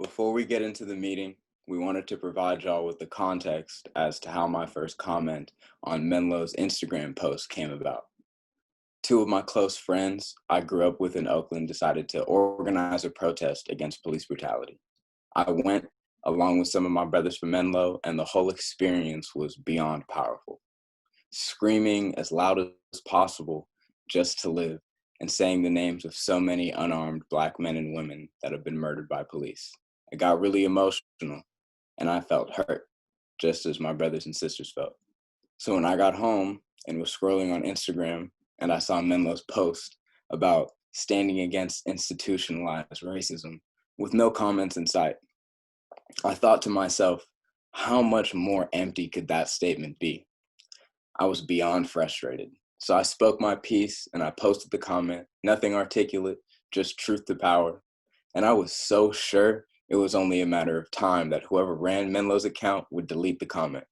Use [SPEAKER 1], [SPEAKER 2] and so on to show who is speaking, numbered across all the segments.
[SPEAKER 1] Before we get into the meeting, we wanted to provide y'all with the context as to how my first comment on Menlo's Instagram post came about. Two of my close friends I grew up with in Oakland decided to organize a protest against police brutality. I went along with some of my brothers from Menlo, and the whole experience was beyond powerful. Screaming as loud as possible just to live, and saying the names of so many unarmed Black men and women that have been murdered by police. It got really emotional, and I felt hurt, just as my brothers and sisters felt. So when I got home and was scrolling on Instagram, and I saw Menlo's post about standing against institutionalized racism with no comments in sight, I thought to myself, how much more empty could that statement be? I was beyond frustrated. So I spoke my piece and I posted the comment, nothing articulate, just truth to power. And I was so sure it was only a matter of time that whoever ran Menlo's account would delete the comment.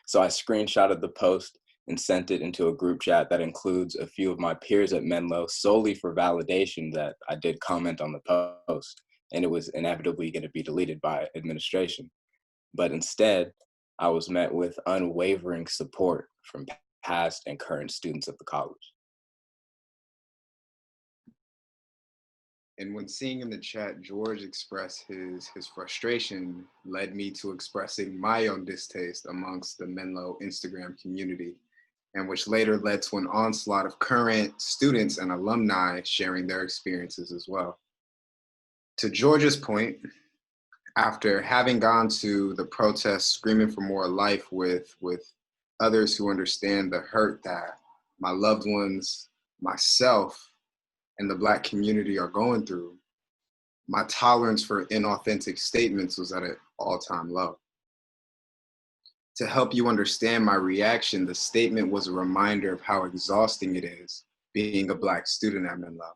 [SPEAKER 1] So I screenshotted the post and sent it into a group chat that includes a few of my peers at Menlo solely for validation that I did comment on the post and it was inevitably going to be deleted by administration. But instead, I was met with unwavering support from past and current students of the college.
[SPEAKER 2] And when seeing in the chat George express his frustration led me to expressing my own distaste amongst the Menlo Instagram community, and which later led to an onslaught of current students and alumni sharing their experiences as well. To George's point, after having gone to the protest screaming for more life with others who understand the hurt that my loved ones, myself, and the Black community are going through, my tolerance for inauthentic statements was at an all-time low. To help you understand my reaction, the statement was a reminder of how exhausting it is being a Black student at Menlo.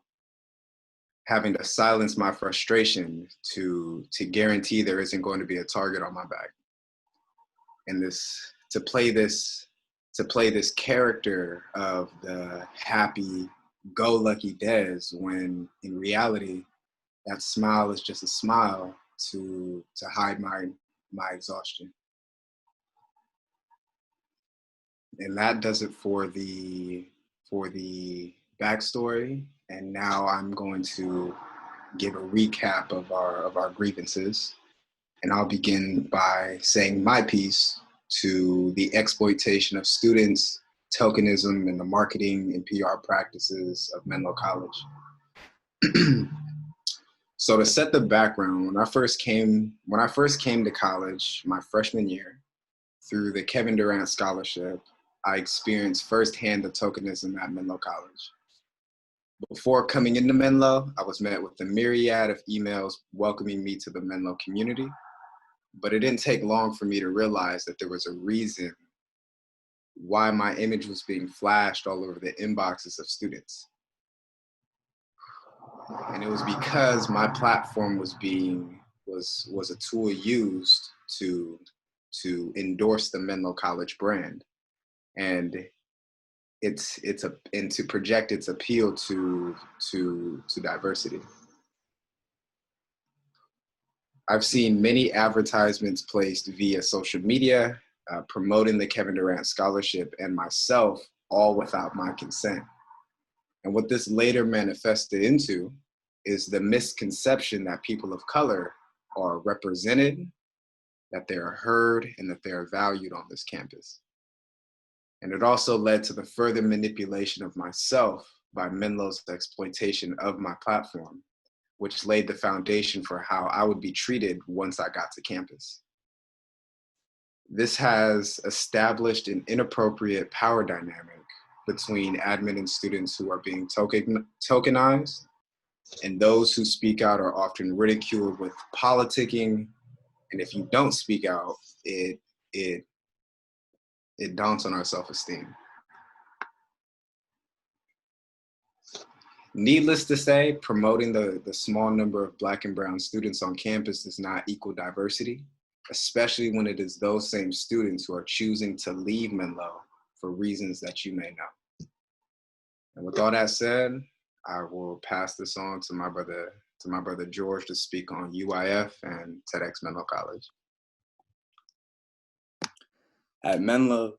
[SPEAKER 2] Having to silence my frustration to guarantee there isn't going to be a target on my back. And to play this character of the happy-go-lucky Dez, when in reality, that smile is just a smile to hide my exhaustion. And that does it for the backstory. And now I'm going to give a recap of our grievances. And I'll begin by saying my piece to the exploitation of students, tokenism, and the marketing and PR practices of Menlo College. So to set the background, when I first came to college my freshman year, through the Kevin Durant Scholarship, I experienced firsthand the tokenism at Menlo College. Before coming into Menlo, I was met with a myriad of emails welcoming me to the Menlo community, but it didn't take long for me to realize that there was a reason why my image was being flashed all over the inboxes of students. And it was because my platform was a tool used to endorse the Menlo College brand, and to project its appeal to diversity. I've seen many advertisements placed via social media promoting the Kevin Durant Scholarship and myself, all without my consent. And what this later manifested into is the misconception that people of color are represented, that they are heard, and that they are valued on this campus. And it also led to the further manipulation of myself by Menlo's exploitation of my platform, which laid the foundation for how I would be treated once I got to campus. This has established an inappropriate power dynamic between admin and students who are being tokenized, and those who speak out are often ridiculed with politicking, and if you don't speak out, it daunts on our self-esteem. Needless to say, promoting the small number of Black and brown students on campus does not equal diversity, especially when it is those same students who are choosing to leave Menlo for reasons that you may know. And with all that said, I will pass this on to my brother, to my brother George to speak on UIF and TEDx Menlo College.
[SPEAKER 1] At Menlo,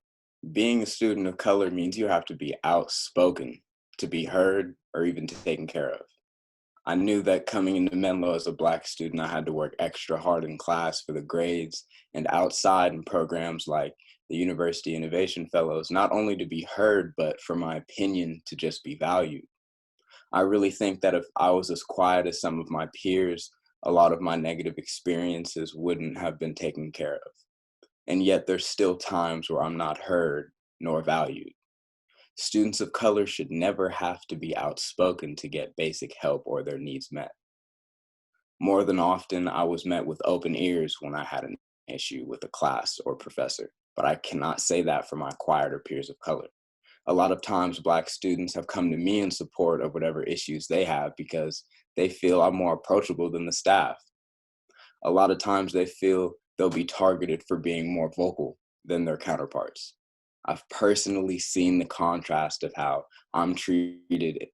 [SPEAKER 1] being a student of color means you have to be outspoken to be heard or even taken care of. I knew that coming into Menlo as a Black student, I had to work extra hard in class for the grades and outside in programs like the University Innovation Fellows, not only to be heard, but for my opinion to just be valued. I really think that if I was as quiet as some of my peers, a lot of my negative experiences wouldn't have been taken care of. And yet there's still times where I'm not heard nor valued. Students of color should never have to be outspoken to get basic help or their needs met. More than often, I was met with open ears when I had an issue with a class or professor, but I cannot say that for my quieter peers of color. A lot of times, Black students have come to me in support of whatever issues they have because they feel I'm more approachable than the staff. A lot of times they feel they'll be targeted for being more vocal than their counterparts. I've personally seen the contrast of how I'm treated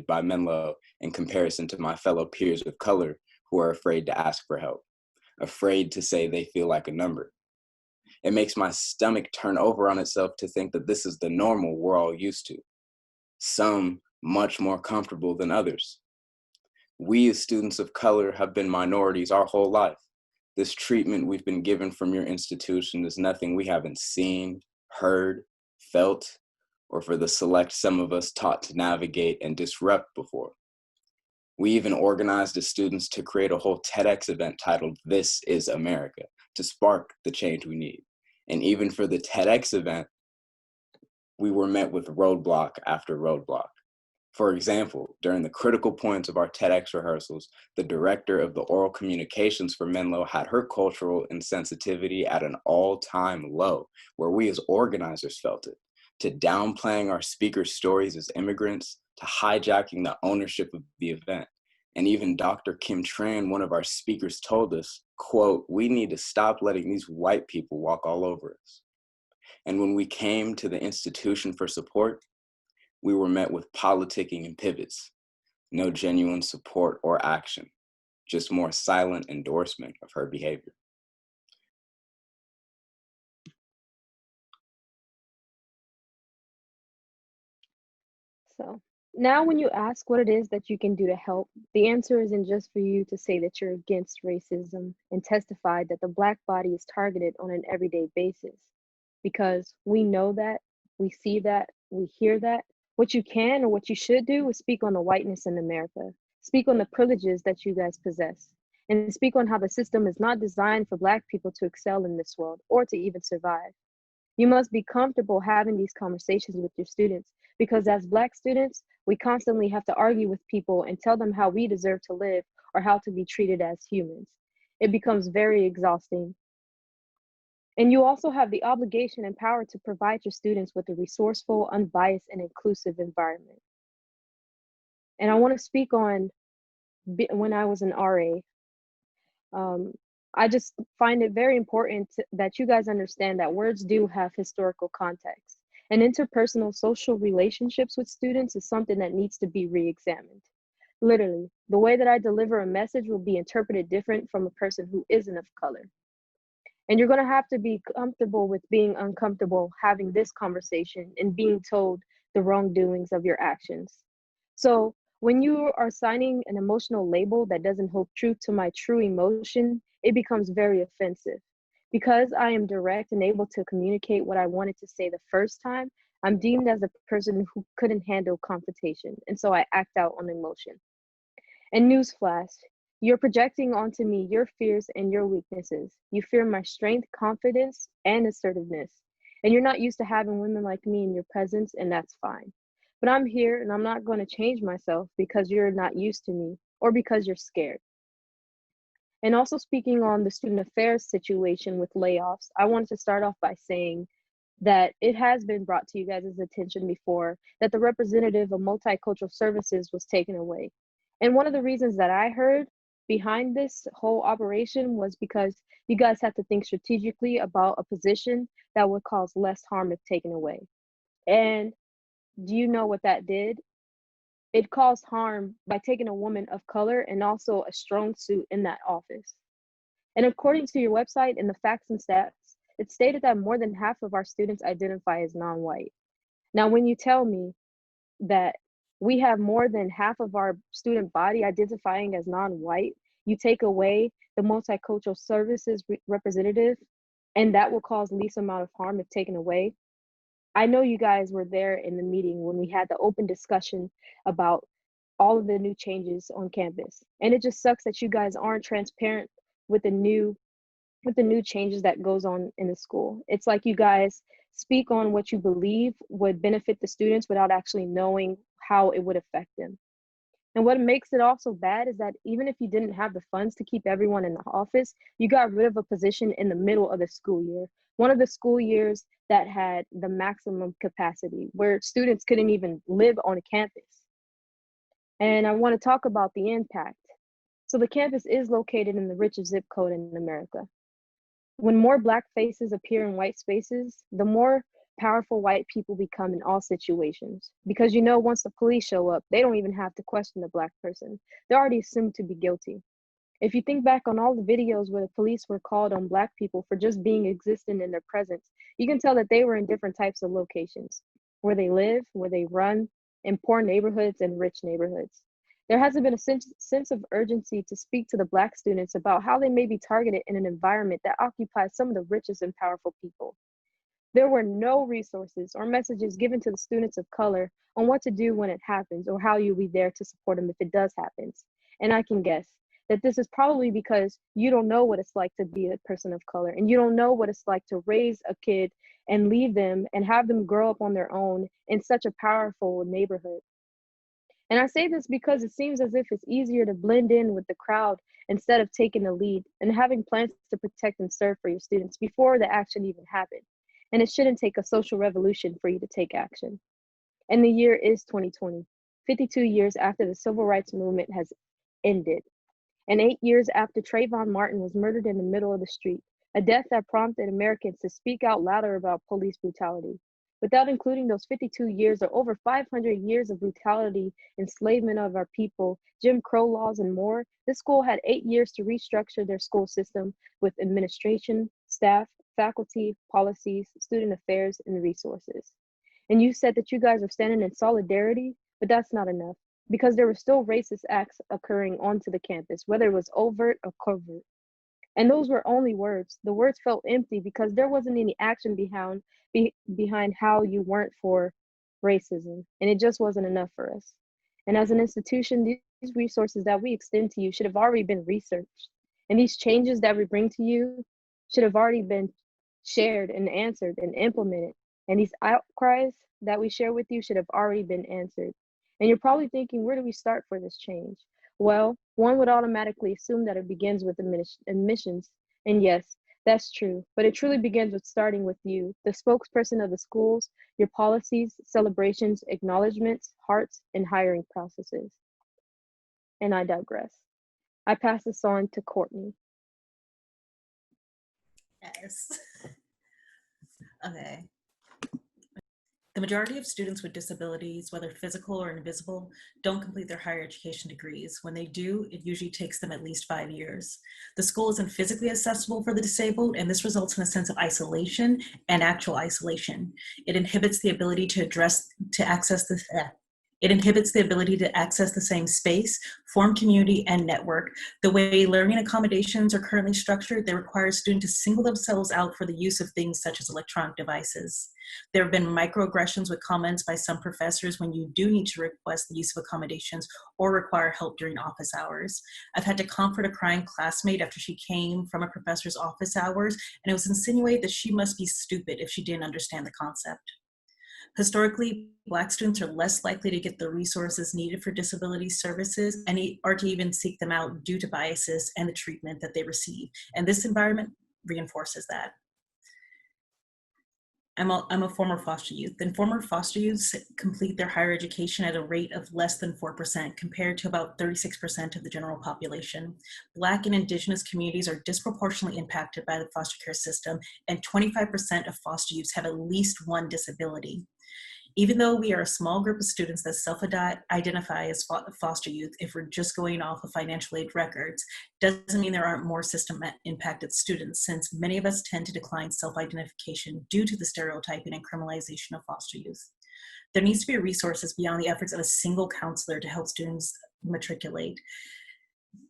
[SPEAKER 1] by Menlo in comparison to my fellow peers of color who are afraid to ask for help, afraid to say they feel like a number. It makes my stomach turn over on itself to think that this is the normal we're all used to, some much more comfortable than others. We as students of color have been minorities our whole life. This treatment we've been given from your institution is nothing we haven't seen, heard, felt, or for the select some of us taught to navigate and disrupt before. We even organized as students to create a whole TEDx event titled "This is America" to spark the change we need. And even for the TEDx event, we were met with roadblock after roadblock. For example, during the critical points of our TEDx rehearsals, the director of the oral communications for Menlo had her cultural insensitivity at an all-time low, where we as organizers felt it, to downplaying our speakers' stories as immigrants, to hijacking the ownership of the event. And even Dr. Kim Tran, one of our speakers, told us, quote, "We need to stop letting these white people walk all over us." And when we came to the institution for support, we were met with politicking and pivots, no genuine support or action, just more silent endorsement of her behavior.
[SPEAKER 3] So now when you ask what it is that you can do to help, the answer isn't just for you to say that you're against racism and testify that the Black body is targeted on an everyday basis. Because we know that, we see that, we hear that. What you can or what you should do is speak on the whiteness in America, speak on the privileges that you guys possess, and speak on how the system is not designed for Black people to excel in this world or to even survive. You must be comfortable having these conversations with your students because as Black students, we constantly have to argue with people and tell them how we deserve to live or how to be treated as humans. It becomes very exhausting. And you also have the obligation and power to provide your students with a resourceful, unbiased, and inclusive environment. And I want to speak on when I was an RA. I just find it very important that you guys understand that words do have historical context. And interpersonal social relationships with students is something that needs to be re-examined. Literally, the way that I deliver a message will be interpreted different from a person who isn't of color. And you're going to have to be comfortable with being uncomfortable having this conversation and being told the wrongdoings of your actions. So when you are signing an emotional label that doesn't hold true to my true emotion, it becomes very offensive. Because I am direct and able to communicate what I wanted to say the first time, I'm deemed as a person who couldn't handle confrontation. And so I act out on emotion. And newsflash, you're projecting onto me your fears and your weaknesses. You fear my strength, confidence, and assertiveness. And you're not used to having women like me in your presence, and that's fine. But I'm here and I'm not going to change myself because you're not used to me or because you're scared. And also speaking on the student affairs situation with layoffs, I wanted to start off by saying that it has been brought to you guys' attention before that the representative of multicultural services was taken away. And one of the reasons that I heard behind this whole operation was because you guys have to think strategically about a position that would cause less harm if taken away. And do you know what that did? It caused harm by taking a woman of color and also a strong suit in that office. And according to your website and the facts and stats, it stated that more than half of our students identify as non-white. Now, when you tell me that we have more than half of our student body identifying as non-white, you take away the multicultural services representative, and that will cause least amount of harm if taken away. I know you guys were there in the meeting when we had the open discussion about all of the new changes on campus. And it just sucks that you guys aren't transparent with the new changes that goes on in the school. It's like you guys speak on what you believe would benefit the students without actually knowing how it would affect them. And what makes it also bad is that even if you didn't have the funds to keep everyone in the office, you got rid of a position in the middle of the school year. One of the school years that had the maximum capacity, where students couldn't even live on a campus. And I want to talk about the impact. So the campus is located in the richest zip code in America. When more Black faces appear in white spaces, the more powerful white people become in all situations. Because you know, once the police show up, they don't even have to question the Black person. They're already assumed to be guilty. If you think back on all the videos where the police were called on Black people for just being existent in their presence, you can tell that they were in different types of locations, where they live, where they run, in poor neighborhoods and rich neighborhoods. There hasn't been a sense of urgency to speak to the Black students about how they may be targeted in an environment that occupies some of the richest and powerful people. There were no resources or messages given to the students of color on what to do when it happens or how you'll be there to support them if it does happen. And I can guess that this is probably because you don't know what it's like to be a person of color, and you don't know what it's like to raise a kid and leave them and have them grow up on their own in such a powerful neighborhood. And I say this because it seems as if it's easier to blend in with the crowd instead of taking the lead and having plans to protect and serve for your students before the action even happened. And it shouldn't take a social revolution for you to take action. And the year is 2020, 52 years after the civil rights movement has ended, and 8 years after Trayvon Martin was murdered in the middle of the street, a death that prompted Americans to speak out louder about police brutality. Without including those 52 years or over 500 years of brutality, enslavement of our people, Jim Crow laws, and more, this school had 8 years to restructure their school system with administration, staff, faculty, policies, student affairs, and resources. And you said that you guys are standing in solidarity, but that's not enough because there were still racist acts occurring onto the campus, whether it was overt or covert. And those were only words. The words felt empty because there wasn't any action behind how you weren't for racism. And it just wasn't enough for us. And as an institution, these resources that we extend to you should have already been researched. And these changes that we bring to you should have already been shared and answered and implemented. And these outcries that we share with you should have already been answered. And you're probably thinking, where do we start for this change? Well, one would automatically assume that it begins with admissions. And yes, that's true. But it truly begins with starting with you, the spokesperson of the schools, your policies, celebrations, acknowledgements, hearts, and hiring processes. And I digress. I pass this on to Courtney.
[SPEAKER 4] Yes. Okay. The majority of students with disabilities, whether physical or invisible, don't complete their higher education degrees. When they do, it usually takes them at least 5 years. The school isn't physically accessible for the disabled, and this results in a sense of isolation and actual isolation. It inhibits the ability It inhibits the ability to access the same space, form community, and network. The way learning accommodations are currently structured, they require students to single themselves out for the use of things such as electronic devices. There have been microaggressions with comments by some professors when you do need to request the use of accommodations or require help during office hours. I've had to comfort a crying classmate after she came from a professor's office hours, and it was insinuated that she must be stupid if she didn't understand the concept. Historically, Black students are less likely to get the resources needed for disability services or to even seek them out due to biases and the treatment that they receive. And this environment reinforces that. I'm a former foster youth, and former foster youths complete their higher education at a rate of less than 4% compared to about 36% of the general population. Black and Indigenous communities are disproportionately impacted by the foster care system, and 25% of foster youths have at least one disability. Even though we are a small group of students that self-identify as foster youth, if we're just going off of financial aid records, doesn't mean there aren't more system-impacted students, since many of us tend to decline self-identification due to the stereotyping and criminalization of foster youth. There needs to be resources beyond the efforts of a single counselor to help students matriculate.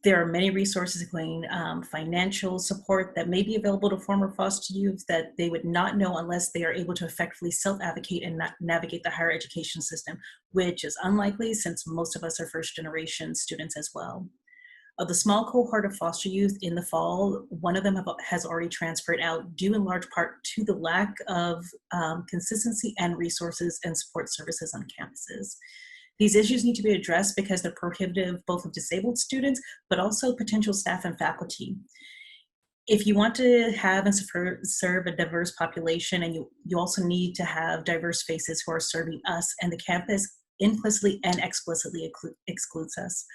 [SPEAKER 4] There are many resources, including financial support that may be available to former foster youth that they would not know unless they are able to effectively self-advocate and navigate the higher education system, which is unlikely since most of us are first-generation students as well. Of the small cohort of foster youth in the fall, one of them has already transferred out, due in large part to the lack of consistency and resources and support services on campuses. These issues need to be addressed because they're prohibitive both of disabled students, but also potential staff and faculty. If you want to have and serve a diverse population, and you also need to have diverse faces who are serving us, and the campus implicitly and explicitly excludes us.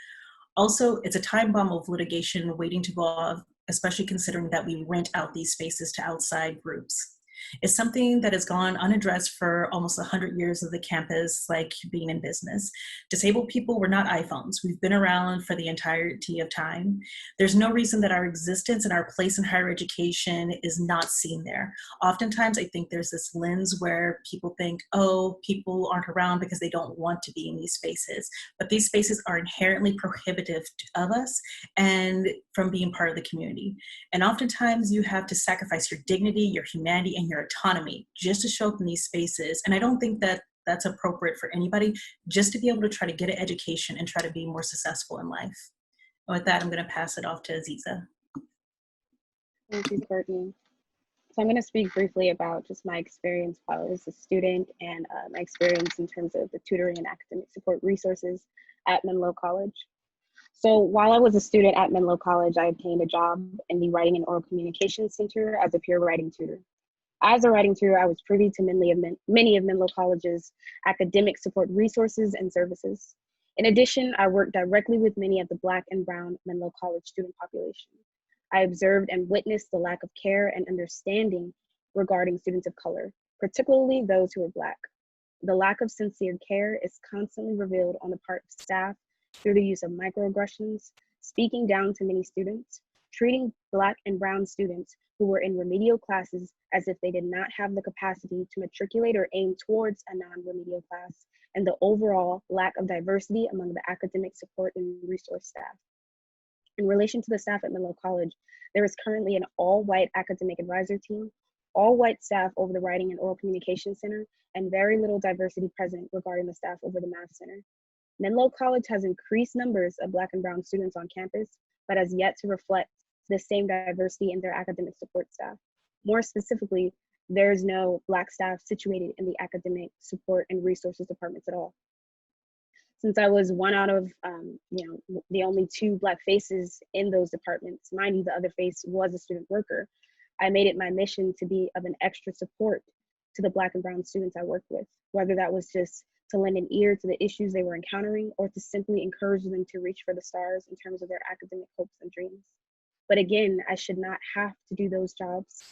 [SPEAKER 4] Also, it's a time bomb of litigation waiting to go off, especially considering that we rent out these spaces to outside groups. It's something that has gone unaddressed for almost 100 years of the campus, like being in business. Disabled people were not iPhones. We've been around for the entirety of time. There's no reason that our existence and our place in higher education is not seen there. Oftentimes, I think there's this lens where people think, oh, people aren't around because they don't want to be in these spaces. But these spaces are inherently prohibitive of us and from being part of the community. And oftentimes, you have to sacrifice your dignity, your humanity, and your autonomy just to show up in these spaces. And I don't think that that's appropriate for anybody, just to be able to try to get an education and try to be more successful in life. And with that, I'm going to pass it off to Aziza.
[SPEAKER 3] Thank you, Courtney. So I'm going to speak briefly about just my experience while I was a student and my experience in terms of the tutoring and academic support resources at Menlo College. So while I was a student at Menlo College, I obtained a job in the Writing and Oral Communication Center as a peer writing tutor. As a writing tutor, I was privy to many of Menlo College's academic support resources and services. In addition, I worked directly with many of the Black and Brown Menlo College student population. I observed and witnessed the lack of care and understanding regarding students of color, particularly those who are Black. The lack of sincere care is constantly revealed on the part of staff through the use of microaggressions, speaking down to many students, treating Black and Brown students who were in remedial classes as if they did not have the capacity to matriculate or aim towards a non-remedial class, and the overall lack of diversity among the academic support and resource staff. In relation to the staff at Menlo College, there is currently an all-white academic advisor team, all-white staff over the Writing and Oral Communication Center, and very little diversity present regarding the staff over the Math Center. Menlo College has increased numbers of Black and Brown students on campus, but has yet to reflect the same diversity in their academic support staff. More specifically, there is no Black staff situated in the academic support and resources departments at all. Since I was one out of the only 2 Black faces in those departments, mind you, the other face was a student worker, I made it my mission to be of an extra support to the Black and Brown students I worked with, whether that was just to lend an ear to the issues they were encountering or to simply encourage them to reach for the stars in terms of their academic hopes and dreams. But again, I should not have to do those jobs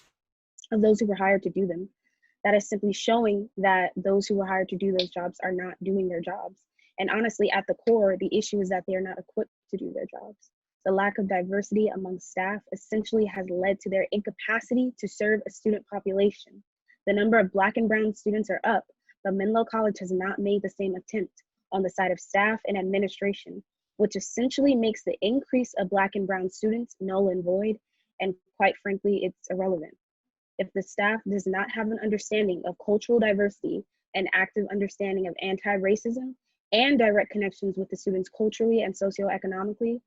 [SPEAKER 3] of those who were hired to do them. That is simply showing that those who were hired to do those jobs are not doing their jobs. And honestly, at the core, the issue is that they are not equipped to do their jobs. The lack of diversity among staff essentially has led to their incapacity to serve a student population. The number of Black and Brown students are up, but Menlo College has not made the same attempt on the side of staff and administration, which essentially makes the increase of Black and Brown students null and void, and quite frankly, it's irrelevant. If the staff does not have an understanding of cultural diversity and active understanding of anti-racism and direct connections with the students culturally and socioeconomically,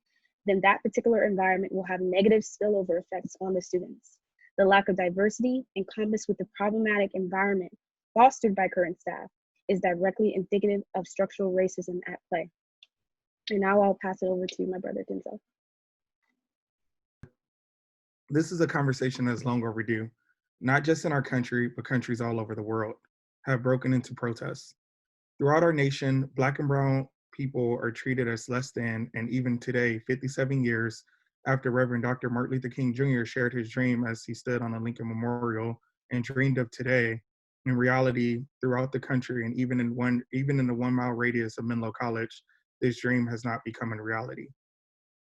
[SPEAKER 3] then that particular environment will have negative spillover effects on the students. The lack of diversity, encompassed with the problematic environment fostered by current staff, is directly indicative of structural racism at play. And now I'll pass it over to my brother, Denzel.
[SPEAKER 5] This is a conversation that's long overdue. Not just in our country, but countries all over the world have broken into protests. Throughout our nation, Black and Brown people are treated as less than, and even today, 57 years after Reverend Dr. Martin Luther King Jr. shared his dream as he stood on a Lincoln Memorial and dreamed of today, In reality, throughout the country and even in the 1 mile radius of Menlo College, this dream has not become a reality.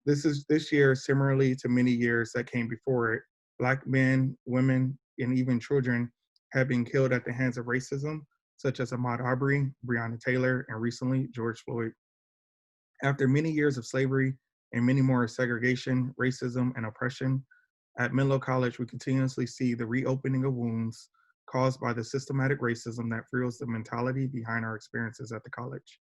[SPEAKER 5] This year, similarly to many years that came before it, Black men, women, and even children have been killed at the hands of racism, such as Ahmaud Arbery, Breonna Taylor, and recently George Floyd. After many years of slavery and many more of segregation, racism, and oppression, at Menlo College, we continuously see the reopening of wounds caused by the systematic racism that fuels the mentality behind our experiences at the college.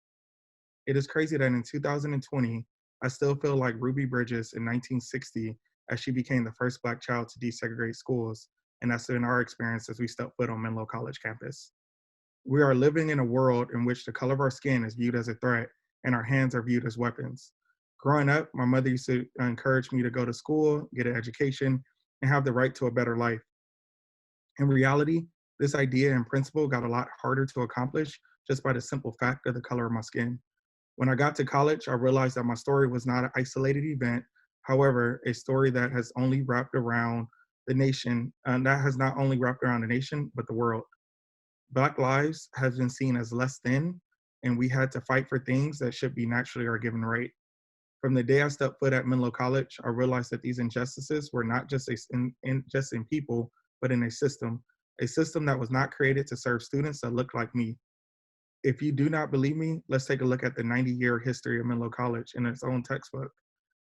[SPEAKER 5] It is crazy that in 2020, I still feel like Ruby Bridges in 1960 as she became the first Black child to desegregate schools, and that's been our experience as we step foot on Menlo College campus. We are living in a world in which the color of our skin is viewed as a threat and our hands are viewed as weapons. Growing up, my mother used to encourage me to go to school, get an education, and have the right to a better life. In reality, this idea and principle got a lot harder to accomplish just by the simple fact of the color of my skin. When I got to college, I realized that my story was not an isolated event, however, a story that has only wrapped around the nation, and that has not only wrapped around the nation, but the world. Black lives have been seen as less than, and we had to fight for things that should be naturally our given right. From the day I stepped foot at Menlo College, I realized that these injustices were not just just in people, but in a system that was not created to serve students that looked like me. If you do not believe me, let's take a look at the 90-year history of Menlo College in its own textbook,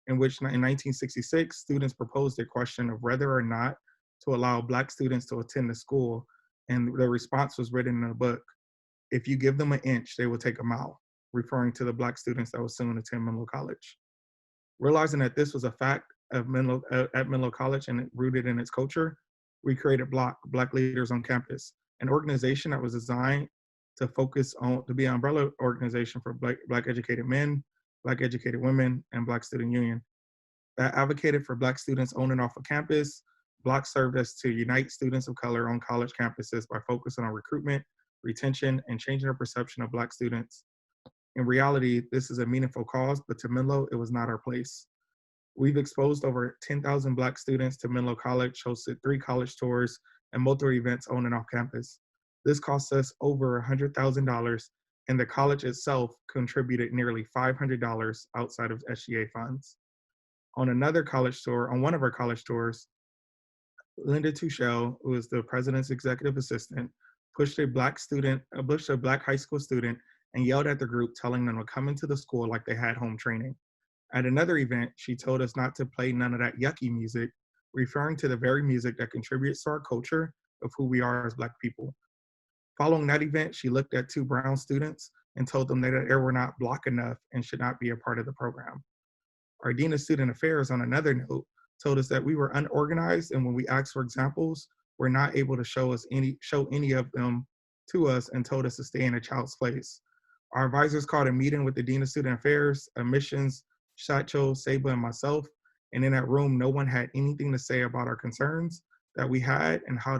[SPEAKER 5] in which in 1966, students proposed a question of whether or not to allow Black students to attend the school, and the response was written in a book. If you give them an inch, they will take a mile, referring to the Black students that would soon attend Menlo College. Realizing that this was a fact of at Menlo College and rooted in its culture, we created Black Leaders on Campus, an organization that was designed to be an umbrella organization for Black educated men, Black educated women, and Black Student Union that advocated for Black students on and off of campus. Black served as to unite students of color on college campuses by focusing on recruitment, retention, and changing the perception of Black students. In reality, this is a meaningful cause, but to Menlo, it was not our place. We've exposed over 10,000 Black students to Menlo College, hosted 3 college tours, and multiple events on and off campus. This cost us over $100,000, and the college itself contributed nearly $500 outside of SGA funds. On one of our college tours, Linda Tuchel, who is the president's executive assistant, pushed a Black high school student and yelled at the group, telling them to come into the school like they had home training. At another event, she told us not to play none of that yucky music, referring to the very music that contributes to our culture of who we are as Black people. Following that event, she looked at 2 brown students and told them that they were not Black enough and should not be a part of the program. Our Dean of Student Affairs, on another note, told us that we were unorganized, and when we asked for examples, were not able to show any of them to us and told us to stay in a child's place. Our advisors called a meeting with the Dean of Student Affairs, admissions, Shacho, Saba, and myself, and in that room, no one had anything to say about our concerns that we had and how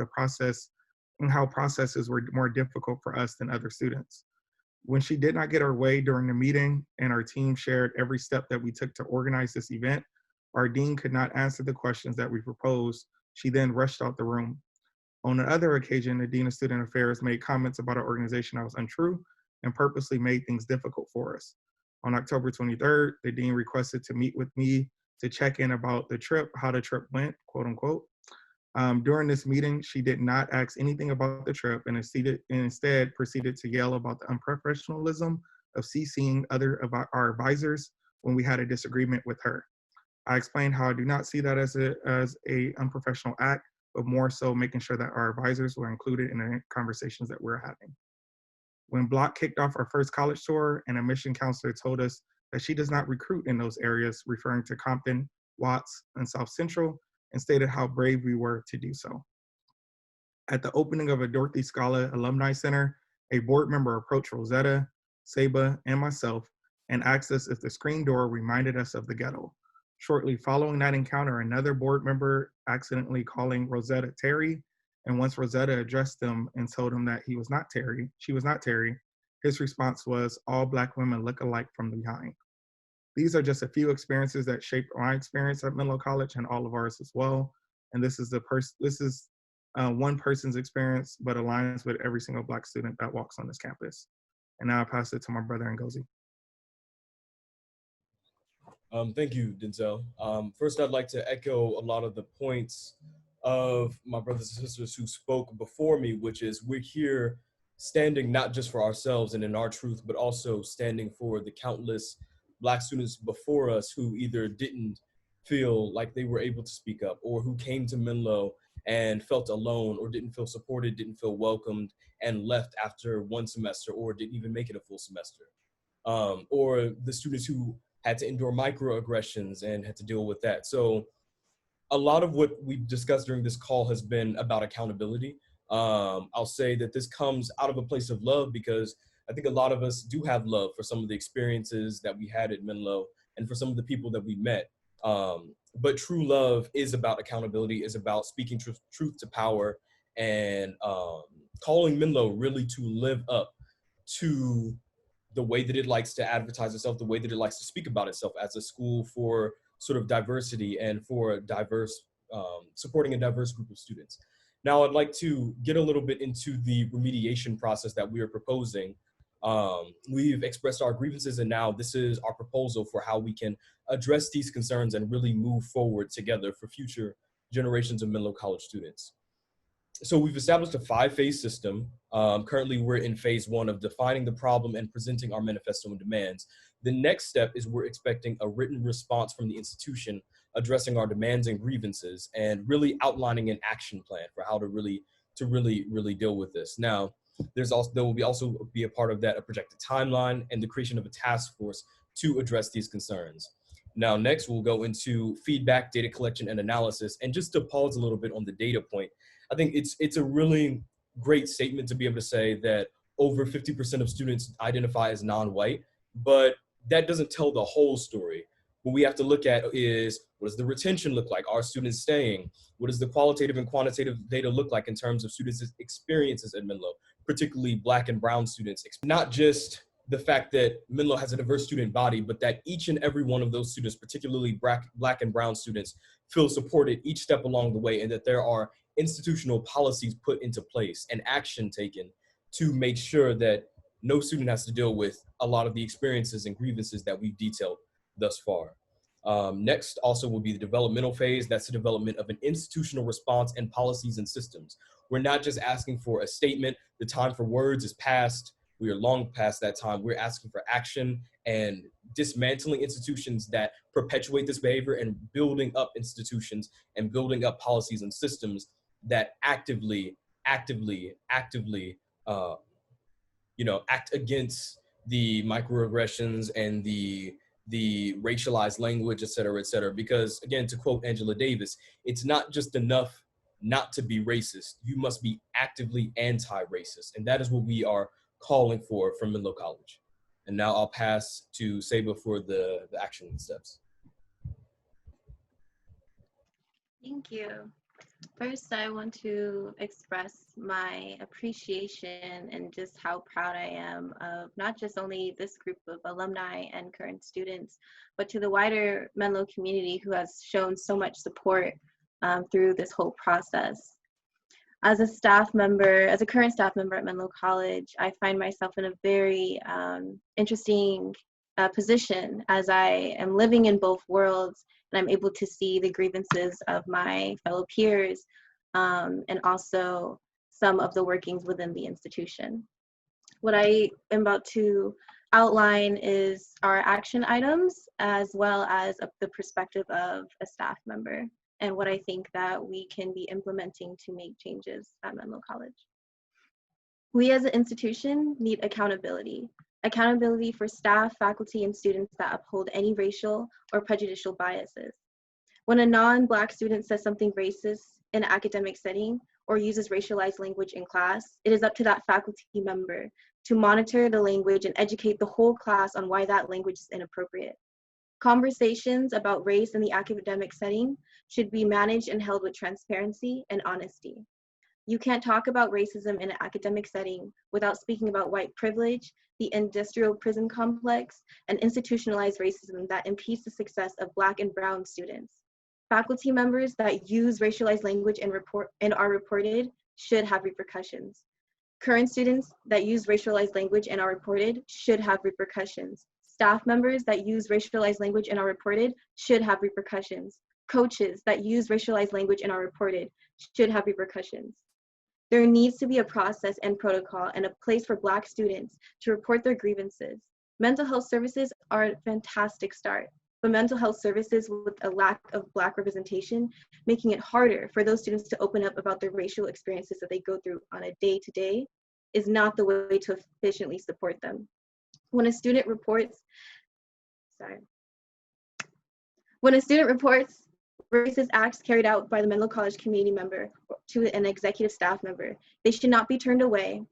[SPEAKER 5] processes were more difficult for us than other students. When she did not get our way during the meeting and our team shared every step that we took to organize this event, our dean could not answer the questions that we proposed. She then rushed out the room. On another occasion, the Dean of Student Affairs made comments about our organization that was untrue and purposely made things difficult for us. On October 23rd, the dean requested to meet with me to check in about the trip, how the trip went, quote unquote. During this meeting, she did not ask anything about the trip and instead proceeded to yell about the unprofessionalism of CCing other of our advisors when we had a disagreement with her. I explained how I do not see that as a unprofessional act, but more so making sure that our advisors were included in the conversations that we're having. When Block kicked off our first college tour, an admission counselor told us that she does not recruit in those areas, referring to Compton, Watts, and South Central, and stated how brave we were to do so. At the opening of a Dorothy Scala Alumni Center, a board member approached Rosetta, Saba, and myself and asked us if the screen door reminded us of the ghetto. Shortly following that encounter, another board member accidentally calling Rosetta Terry, and once Rosetta addressed them and told him that she was not Terry, his response was, "All Black women look alike from behind." These are just a few experiences that shaped my experience at Menlo College and all of ours as well. And this is one person's experience, but aligns with every single Black student that walks on this campus. And now I pass it to my brother Ngozi.
[SPEAKER 6] Thank you, Denzel. First, I'd like to echo a lot of the points of my brothers and sisters who spoke before me, which is we're here standing not just for ourselves and in our truth, but also standing for the countless Black students before us who either didn't feel like they were able to speak up, or who came to Menlo and felt alone, or didn't feel supported, didn't feel welcomed, and left after one semester, or didn't even make it a full semester. Or the students who had to endure microaggressions and had to deal with that. So a lot of what we've discussed during this call has been about accountability. I'll say that this comes out of a place of love, because I think a lot of us do have love for some of the experiences that we had at Menlo and for some of the people that we met. But true love is about accountability, is about speaking truth to power, and calling Menlo really to live up to the way that it likes to advertise itself, the way that it likes to speak about itself as a school for sort of diversity and for a diverse, supporting a diverse group of students. Now, I'd like to get a little bit into the remediation process that we are proposing. We've expressed our grievances, and now this is our proposal for how we can address these concerns and really move forward together for future generations of Menlo College students. So we've established a 5-phase system. Currently, we're in phase 1 of defining the problem and presenting our manifesto and demands. The next step is we're expecting a written response from the institution addressing our demands and grievances, and really outlining an action plan for how to really deal with this. Now, there will also be a part of that a projected timeline and the creation of a task force to address these concerns. Now, next we'll go into feedback, data collection, and analysis. And just to pause a little bit on the data point, I think it's a really great statement to be able to say that over 50% of students identify as non-white, but that doesn't tell the whole story. What we have to look at is, what does the retention look like? Are students staying? What does the qualitative and quantitative data look like in terms of students' experiences at Menlo, particularly Black and brown students? Not just the fact that Menlo has a diverse student body, but that each and every one of those students, particularly Black and brown students, feel supported each step along the way, and that there are institutional policies put into place and action taken to make sure that no student has to deal with a lot of the experiences and grievances that we've detailed thus far. Next also will be the developmental phase. That's the development of an institutional response and policies and systems. We're not just asking for a statement. The time for words is past. We are long past that time. We're asking for action and dismantling institutions that perpetuate this behavior, and building up institutions and building up policies and systems that actively act against the microaggressions and the racialized language, et cetera, because again, to quote Angela Davis, it's not just enough not to be racist. You must be actively anti-racist. And that is what we are calling for from Menlo College. And now I'll pass to Saba for the action steps.
[SPEAKER 7] Thank you. First, I want to express my appreciation and just how proud I am of not just only this group of alumni and current students, but to the wider Menlo community who has shown so much support through this whole process. As a current staff member at Menlo College, I find myself in a very interesting position, as I am living in both worlds, and I'm able to see the grievances of my fellow peers, and also some of the workings within the institution. What I am about to outline is our action items, as well as the perspective of a staff member, and what I think that we can be implementing to make changes at Menlo College. We as an institution need accountability. Accountability for staff, faculty, and students that uphold any racial or prejudicial biases. When a non-Black student says something racist in an academic setting or uses racialized language in class, it is up to that faculty member to monitor the language and educate the whole class on why that language is inappropriate. Conversations about race in the academic setting should be managed and held with transparency and honesty. You can't talk about racism in an academic setting without speaking about white privilege, the industrial prison complex, and institutionalized racism that impedes the success of Black and brown students. Faculty members that use racialized language and are reported should have repercussions. Current students that use racialized language and are reported should have repercussions. Staff members that use racialized language and are reported should have repercussions. Coaches that use racialized language and are reported should have repercussions. There needs to be a process and protocol and a place for Black students to report their grievances. Mental health services are a fantastic start, but mental health services with a lack of Black representation, making it harder for those students to open up about their racial experiences that they go through on a day-to-day, is not the way to efficiently support them. When a student reports racist acts carried out by the Menlo College community member to an executive staff member, they should not be turned away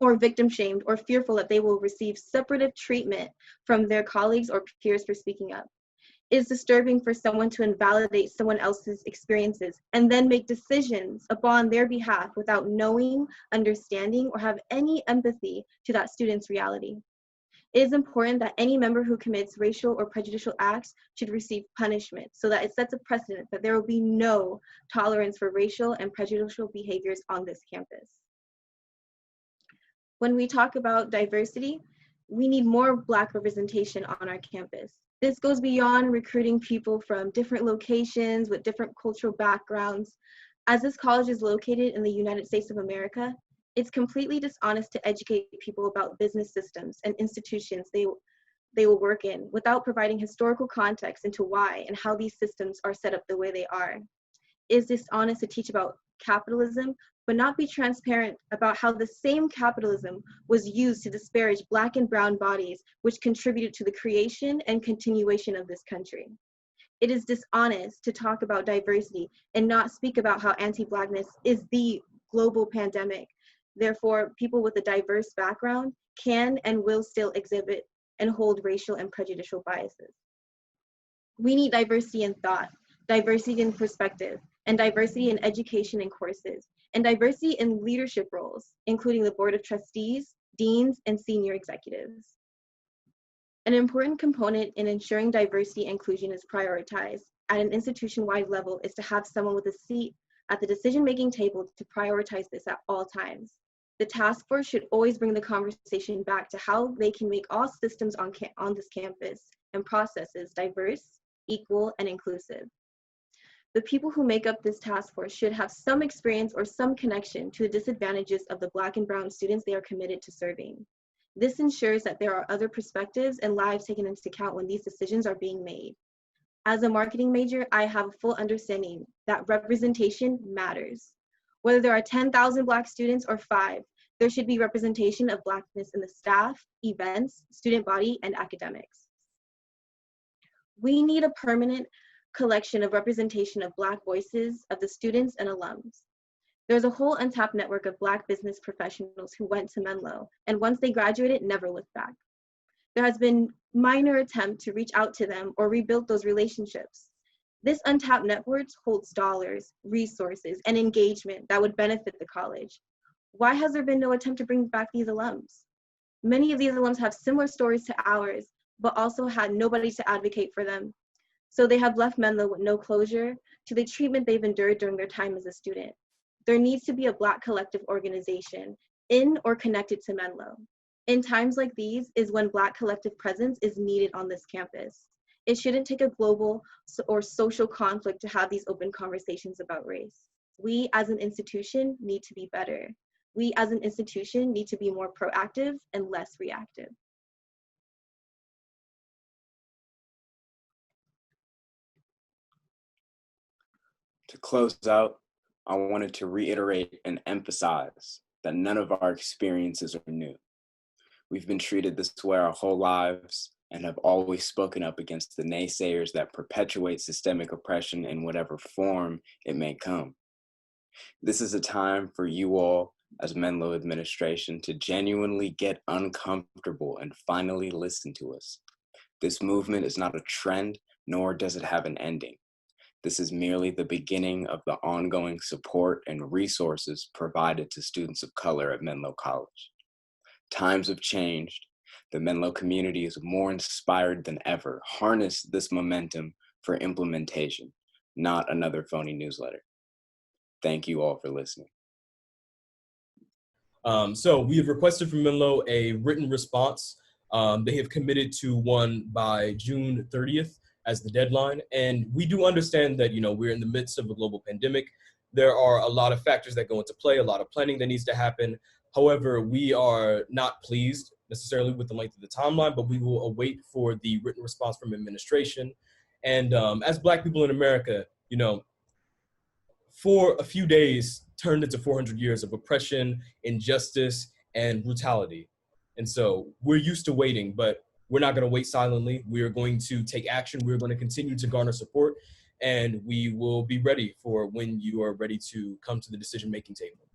[SPEAKER 7] or victim shamed or fearful that they will receive separative treatment from their colleagues or peers for speaking up. It is disturbing for someone to invalidate someone else's experiences and then make decisions upon their behalf without knowing, understanding, or have any empathy to that student's reality. It is important that any member who commits racial or prejudicial acts should receive punishment so that it sets a precedent that there will be no tolerance for racial and prejudicial behaviors on this campus. When we talk about diversity, we need more Black representation on our campus. This goes beyond recruiting people from different locations with different cultural backgrounds. As this college is located in the United States of America, it's completely dishonest to educate people about business systems and institutions they will work in without providing historical context into why and how these systems are set up the way they are. It is dishonest to teach about capitalism, but not be transparent about how the same capitalism was used to disparage Black and brown bodies, which contributed to the creation and continuation of this country. It is dishonest to talk about diversity and not speak about how anti-Blackness is the global pandemic. Therefore, people with a diverse background can and will still exhibit and hold racial and prejudicial biases. We need diversity in thought, diversity in perspective, and diversity in education and courses, and diversity in leadership roles, including the Board of Trustees, deans, and senior executives. An important component in ensuring diversity and inclusion is prioritized at an institution-wide level is to have someone with a seat at the decision-making table to prioritize this at all times. The task force should always bring the conversation back to how they can make all systems on this campus and processes diverse, equal, and inclusive. The people who make up this task force should have some experience or some connection to the disadvantages of the Black and brown students they are committed to serving. This ensures that there are other perspectives and lives taken into account when these decisions are being made. As a marketing major, I have a full understanding that representation matters. Whether there are 10,000 Black students or 5, there should be representation of Blackness in the staff, events, student body, and academics. We need a permanent collection of representation of Black voices of the students and alums. There's a whole untapped network of Black business professionals who went to Menlo, and once they graduated, never looked back. There has been minor attempt to reach out to them or rebuild those relationships. This untapped network holds dollars, resources, and engagement that would benefit the college. Why has there been no attempt to bring back these alums? Many of these alums have similar stories to ours, but also had nobody to advocate for them. So they have left Menlo with no closure to the treatment they've endured during their time as a student. There needs to be a Black collective organization in or connected to Menlo. In times like these is when Black collective presence is needed on this campus. It shouldn't take a global or social conflict to have these open conversations about race. We as an institution need to be better. We as an institution need to be more proactive and less reactive.
[SPEAKER 1] To close out, I wanted to reiterate and emphasize that none of our experiences are new. We've been treated this way our whole lives and have always spoken up against the naysayers that perpetuate systemic oppression in whatever form it may come. This is a time for you all as Menlo administration to genuinely get uncomfortable and finally listen to us. This movement is not a trend, nor does it have an ending. This is merely the beginning of the ongoing support and resources provided to students of color at Menlo College. Times have changed. The Menlo community is more inspired than ever. Harness this momentum for implementation. not another phony newsletter. Thank you all for listening.
[SPEAKER 6] So we have requested from Menlo a written response. They have committed to one by June 30th as the deadline. And we do understand that, we're in the midst of a global pandemic. There are a lot of factors that go into play, a lot of planning that needs to happen. However, we are not pleased necessarily with the length of the timeline, but we will await for the written response from administration. And as Black people in America, for a few days turned into 400 years of oppression, injustice, and brutality. And so we're used to waiting, but we're not going to wait silently. We are going to take action. We're going to continue to garner support, and we will be ready for when you are ready to come to the decision-making table.